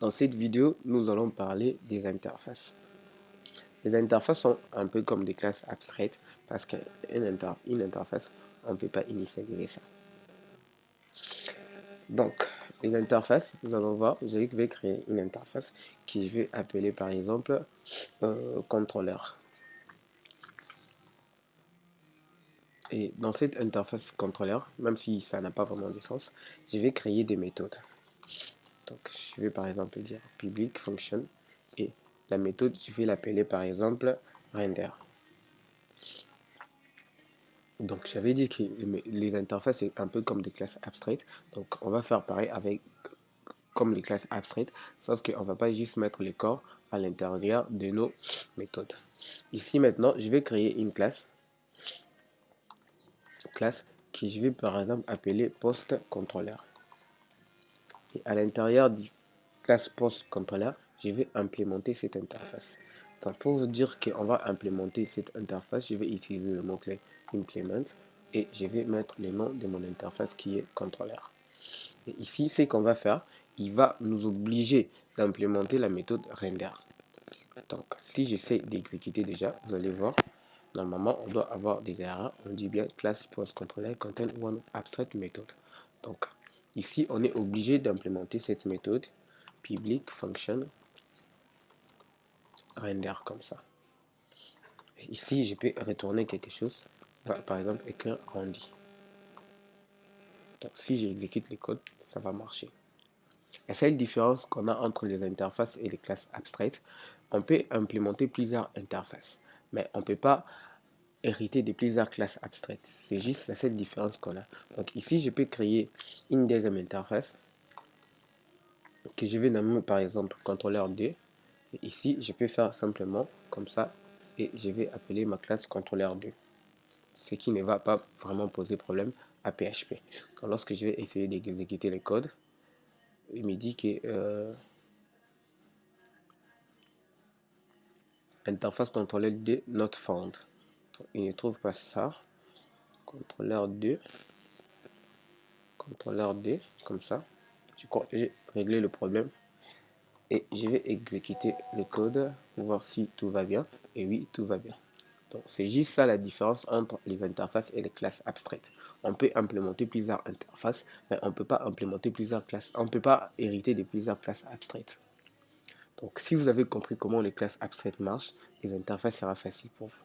Dans cette vidéo, nous allons parler des interfaces. Les interfaces sont un peu comme des classes abstraites parce qu'une interface, on ne peut pas initialiser ça. Donc, les interfaces, nous allons voir, je vais créer une interface qui je vais appeler par exemple contrôleur. Et dans cette interface contrôleur, même si ça n'a pas vraiment de sens, je vais créer des méthodes. Donc, je vais par exemple dire public function et la méthode, je vais l'appeler par exemple render. Donc, j'avais dit que les interfaces, c'est un peu comme des classes abstraites. Donc, on va faire pareil comme les classes abstraites, sauf qu'on ne va pas juste mettre les corps à l'intérieur de nos méthodes. Ici, maintenant, je vais créer une classe qui je vais par exemple appeler post contrôleur. Et à l'intérieur du classe post contrôleur, je vais implémenter cette interface. Donc pour vous dire qu'on va implémenter cette interface, je vais utiliser le mot-clé implement et je vais mettre le nom de mon interface qui est contrôleur. Et ici, ce qu'on va faire, il va nous obliger d'implémenter la méthode render. Donc si j'essaie d'exécuter déjà, vous allez voir, normalement on doit avoir des erreurs. On dit bien class post controller contain one abstract method. Donc ici, on est obligé d'implémenter cette méthode public function render comme ça. Et ici, je peux retourner quelque chose, par exemple écrire rendu. Donc si j'exécute le code, ça va marcher. La seule différence qu'on a entre les interfaces et les classes abstraites, on peut implémenter plusieurs interfaces, mais on ne peut pas hériter de plusieurs classes abstraites. C'est juste la seule différence qu'on a. Donc ici, je peux créer une deuxième interface que je vais nommer par exemple contrôleur 2. Et ici, je peux faire simplement comme ça et je vais appeler ma classe contrôleur 2. Ce qui ne va pas vraiment poser problème à PHP. Donc, lorsque je vais essayer d'exécuter le code, il me dit que interface contrôleur 2 not found. Donc, il ne trouve pas ça. Contrôleur 2, comme ça. Je crois que j'ai réglé le problème. Et je vais exécuter le code pour voir si tout va bien. Et oui, tout va bien. Donc c'est juste ça la différence entre les interfaces et les classes abstraites. On peut implémenter plusieurs interfaces, mais on ne peut pas implémenter plusieurs classes. On ne peut pas hériter de plusieurs classes abstraites. Donc si vous avez compris comment les classes abstraites marchent, les interfaces sera facile pour vous.